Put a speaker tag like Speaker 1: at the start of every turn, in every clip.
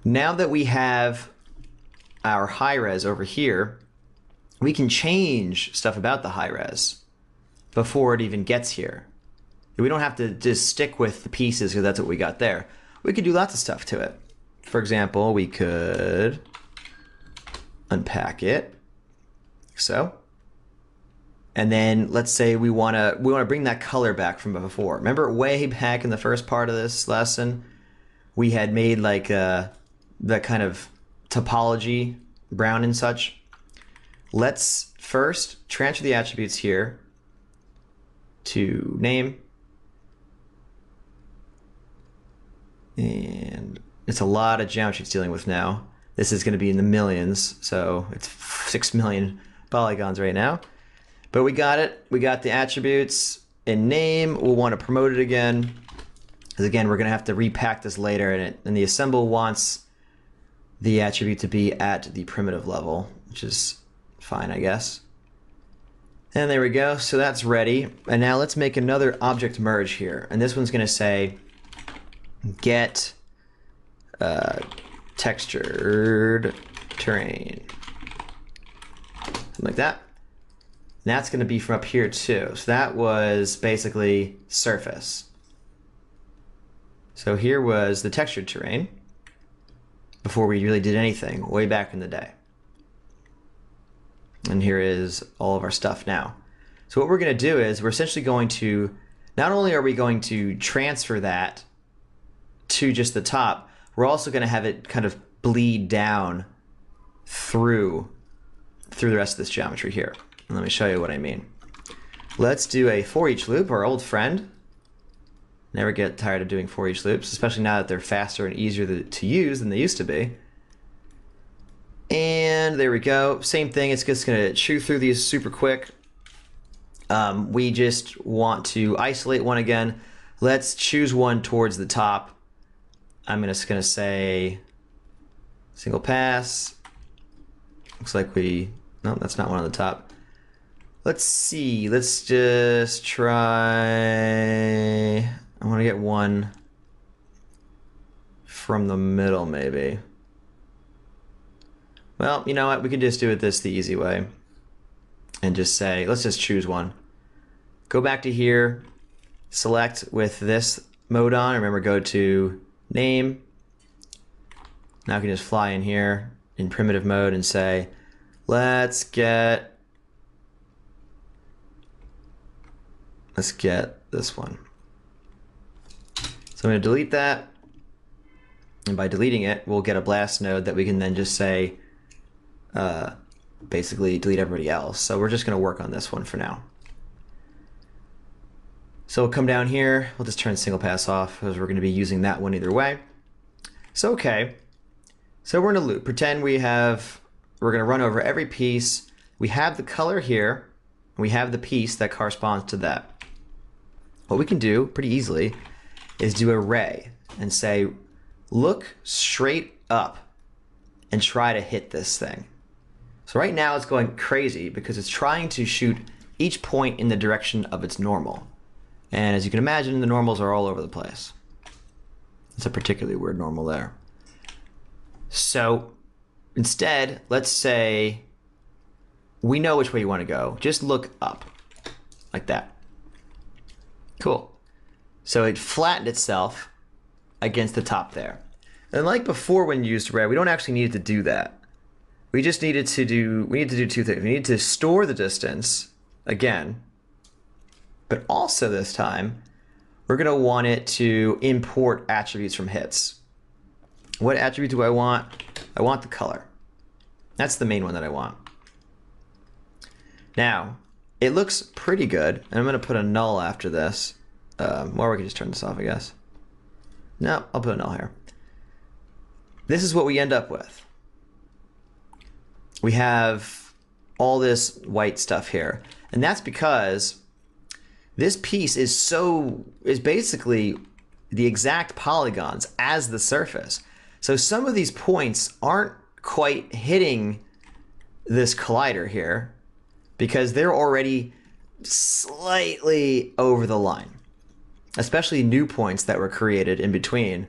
Speaker 1: Now that we have our high res over here, we can change stuff about the high res before it even gets here. We don't have to just stick with the pieces because that's what we got there. We could do lots of stuff to it. For example, we could unpack it, so. And then let's say we want to bring that color back from before. Remember way back in the first part of this lesson, we had made like that kind of topology, brown and such. Let's first transfer the attributes here to name. And it's a lot of geometry it's dealing with now. This is going to be in the millions, so it's 6 million polygons right now. But we got it. We got the attributes in name. We'll want to promote it again. Because again, we're going to have to repack this later, and the assemble wants the attribute to be at the primitive level, which is fine, I guess. And there we go. So that's ready. And now let's make another object merge here. And this one's going to say get textured terrain. Something like that. And that's going to be from up here too. So that was basically surface. So here was the textured terrain before we really did anything way back in the day. And here is all of our stuff now. So what we're going to do is we're essentially going to, not only are we going to transfer that to just the top, we're also going to have it kind of bleed down through the rest of this geometry here. And let me show you what I mean. Let's do a for each loop, our old friend. Never get tired of doing for each loops, especially now that they're faster and easier to use than they used to be. And there we go. Same thing. It's just going to chew through these super quick. We just want to isolate one again. Let's choose one towards the top. I'm just going to say single pass. Looks like no, that's not one on the top. Let's see. Let's just try. I want to get one from the middle, maybe. Well, you know what? We can just do it the easy way and just say, let's just choose one. Go back to here, select with this mode on. Remember, go to name. Now I can just fly in here in primitive mode and say, let's get this one. So I'm going to delete that. And by deleting it, we'll get a blast node that we can then just say, basically delete everybody else. So we're just going to work on this one for now. So we'll come down here. We'll just turn single pass off because we're going to be using that one either way. So, okay. So we're in a loop. Pretend we're going to run over every piece. We have the color here. We have the piece that corresponds to that. What we can do pretty easily is do array and say, look straight up and try to hit this thing. So right now it's going crazy because it's trying to shoot each point in the direction of its normal. And as you can imagine, the normals are all over the place. It's a particularly weird normal there. So instead, let's say we know which way you want to go. Just look up like that. Cool. So it flattened itself against the top there. And like before when you used array, we don't actually need to do that. We just needed to do, two things. We need to store the distance again, but also this time, we're going to want it to import attributes from hits. What attribute do I want? I want the color. That's the main one that I want. Now, it looks pretty good, and I'm going to put a null after this. Or we can just turn this off, I guess. No, I'll put a null here. This is what we end up with. We have all this white stuff here, and that's because this piece is basically the exact polygons as the surface. So some of these points aren't quite hitting this collider here because they're already slightly over the line, especially new points that were created in between.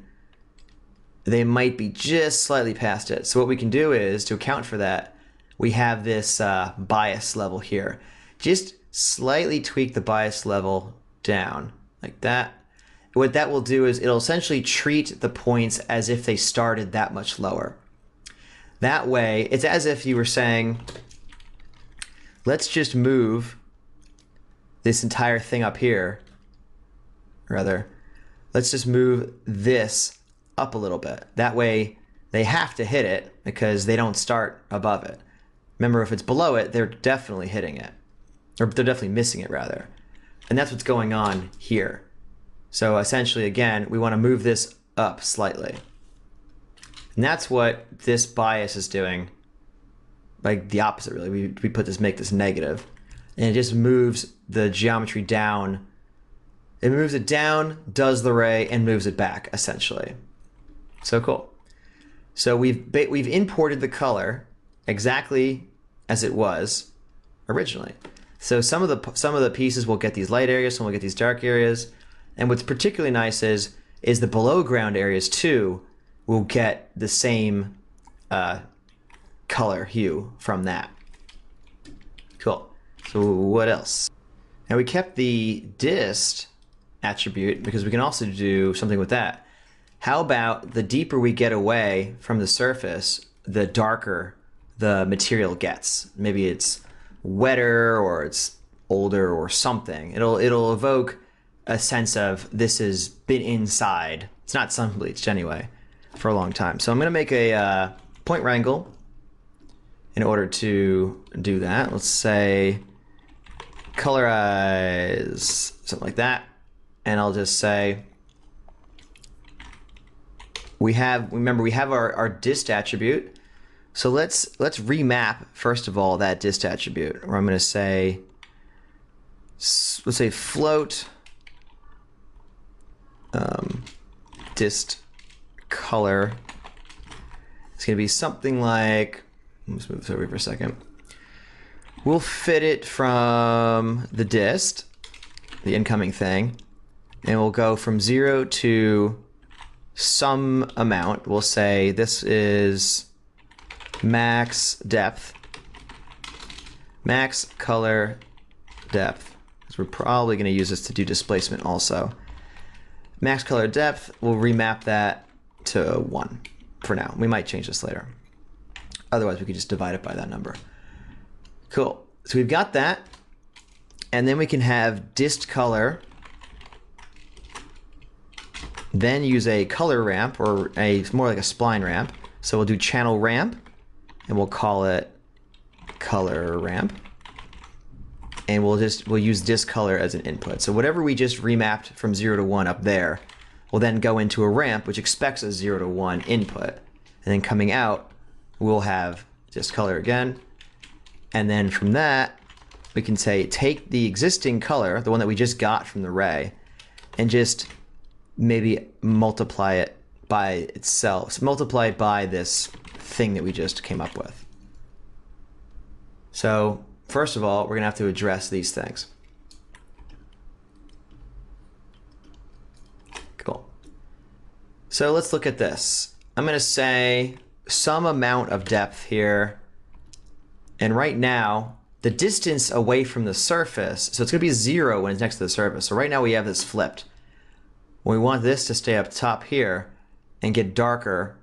Speaker 1: they might be just slightly past it. So what we can do is, to account for that, we have this bias level here. Just slightly tweak the bias level down like that. What that will do is it'll essentially treat the points as if they started that much lower. That way, it's as if you were saying, let's just move this entire thing up here. Rather, let's just move this up a little bit. That way, they have to hit it because they don't start above it. Remember, if it's below it, they're definitely hitting it. Or they're definitely missing it, rather. And that's what's going on here. So essentially, again, we want to move this up slightly. And that's what this bias is doing. Like the opposite, really. We make this negative. And it just moves the geometry down. It moves it down, does the ray, and moves it back, essentially. So cool. So we've imported the color exactly as it was originally. So some of the pieces will get these light areas, some will get these dark areas. And what's particularly nice is the below ground areas too will get the same color hue from that. Cool. So what else? Now we kept the dist attribute because we can also do something with that. How about the deeper we get away from the surface, the darker the material gets. Maybe it's wetter or it's older or something. It'll evoke a sense of this has been inside. It's not sun bleached anyway for a long time. So I'm going to make a point wrangle in order to do that. Let's say colorize, something like that. And I'll just say remember we have our dist attribute. So let's remap first of all that dist attribute. Where I'm going to say, let's say float dist color. It's going to be something like, let's move this over for a second. We'll fit it from the dist, the incoming thing, and we'll go from 0 to some amount. We'll say this is max depth, max color depth, because we're probably going to use this to do displacement also. Max color depth, we'll remap that to 1 for now. We might change this later. Otherwise, we could just divide it by that number. Cool. So we've got that. And then we can have dist color, then use a color ramp, or more like a spline ramp. So we'll do channel ramp, and we'll call it color ramp. And we'll use dist color as an input. So whatever we just remapped from 0 to 1 up there will then go into a ramp which expects a 0 to 1 input. And then coming out, we'll have dist color again. And then from that, we can say take the existing color, the one that we just got from the ray, and just maybe multiply it by itself. So multiply it by this thing that we just came up with. So first of all, we're going to have to address these things. Cool. So let's look at this. I'm going to say some amount of depth here. And right now, the distance away from the surface, so it's going to be 0 when it's next to the surface. So right now we have this flipped. We want this to stay up top here and get darker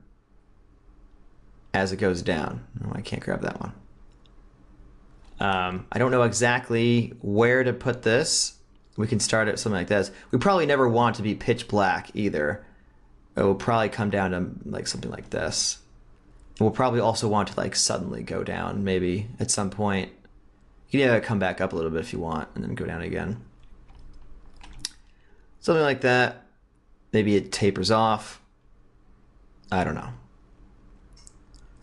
Speaker 1: as it goes down. Oh, I can't grab that one. I don't know exactly where to put this. We can start at something like this. We probably never want to be pitch black either. It will probably come down to like something like this. We'll probably also want to like suddenly go down maybe at some point. You can either come back up a little bit if you want and then go down again. Something like that. Maybe it tapers off. I don't know.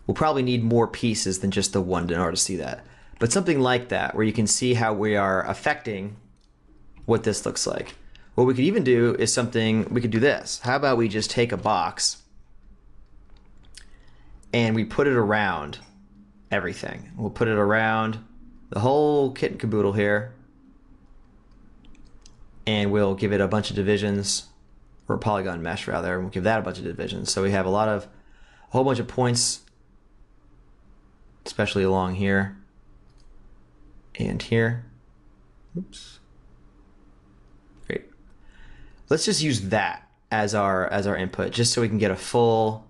Speaker 1: We'll probably need more pieces than just the one in order to see that. But something like that, where you can see how we are affecting what this looks like. What we could even do is something, we could do this. How about we just take a box and we put it around everything. We'll put it around the whole kit and caboodle here. And we'll give it a bunch of divisions or polygon mesh rather, and we'll give that a bunch of divisions. So we have a whole bunch of points, especially along here and here. Oops. Great. Let's just use that as our input, just so we can get a full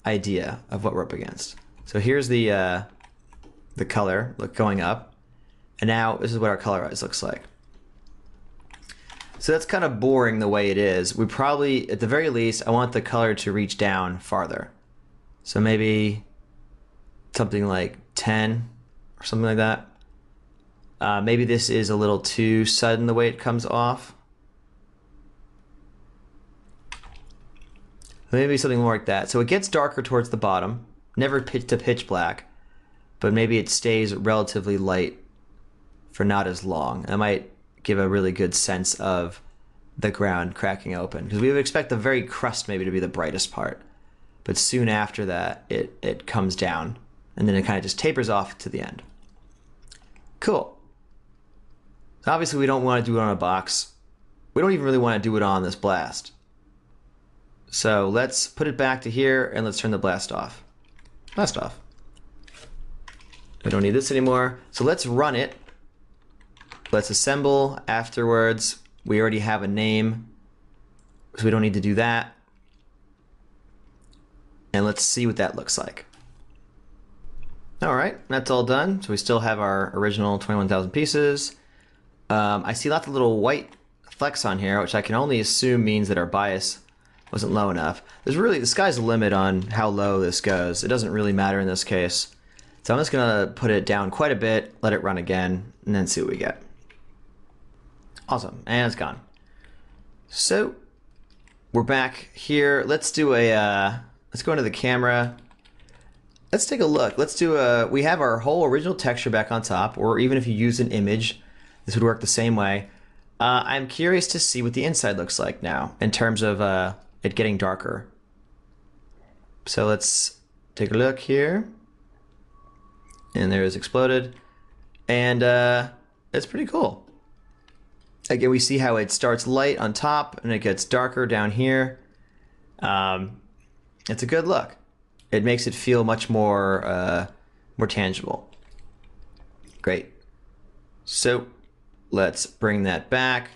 Speaker 1: idea of what we're up against. So here's the color going up, and now this is what our Colorize looks like. So that's kind of boring the way it is. We probably, at the very least, I want the color to reach down farther. So maybe something like 10 or something like that. Maybe this is a little too sudden the way it comes off. Maybe something more like that. So it gets darker towards the bottom, never to pitch black, but maybe it stays relatively light for not as long. That might give a really good sense of the ground cracking open, because we would expect the very crust maybe to be the brightest part, but soon after that it comes down, and then it kind of just tapers off to the end. Cool. So obviously we don't want to do it on a box. We don't even really want to do it on this blast. So let's put it back to here, and let's turn the blast off. Blast off. We don't need this anymore. So let's run it. Let's assemble afterwards. We already have a name, so we don't need to do that. And let's see what that looks like. All right, that's all done. So we still have our original 21,000 pieces. I see lots of little white flecks on here, which I can only assume means that our bias wasn't low enough. The sky's the limit on how low this goes. It doesn't really matter in this case. So I'm just gonna put it down quite a bit, let it run again, and then see what we get. Awesome, and it's gone. So we're back here. Let's do let's go into the camera. Let's take a look. We have our whole original texture back on top, or even if you use an image, this would work the same way. I'm curious to see what the inside looks like now in terms of it getting darker. So let's take a look here. And there is exploded. And it's pretty cool. Again, we see how it starts light on top and it gets darker down here. It's a good look. It makes it feel much more tangible. Great. So let's bring that back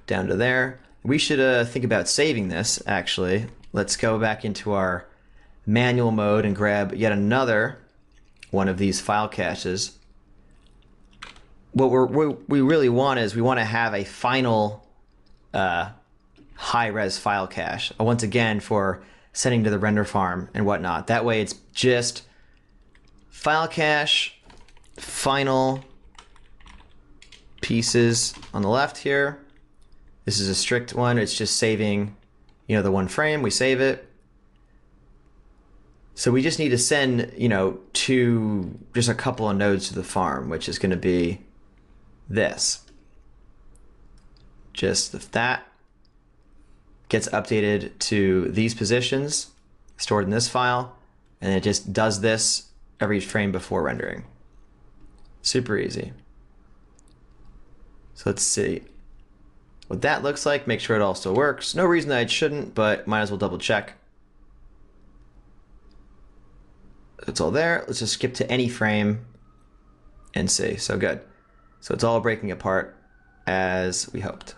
Speaker 1: down to there. We should think about saving this, actually. Let's go back into our manual mode and grab yet another one of these file caches. What we really want is we want to have a final high-res file cache, once again, for sending to the render farm and whatnot. That way it's just file cache, final pieces on the left here. This is a strict one. It's just saving, the one frame. We save it. So we just need to send, to just a couple of nodes to the farm, which is going to be this. Just if that gets updated to these positions stored in this file, and it just does this every frame before rendering. Super easy. So let's see what that looks like. Make sure it all still works. No reason that it shouldn't, but might as well double check. It's all there. Let's just skip to any frame and see. So good. So it's all breaking apart as we hoped.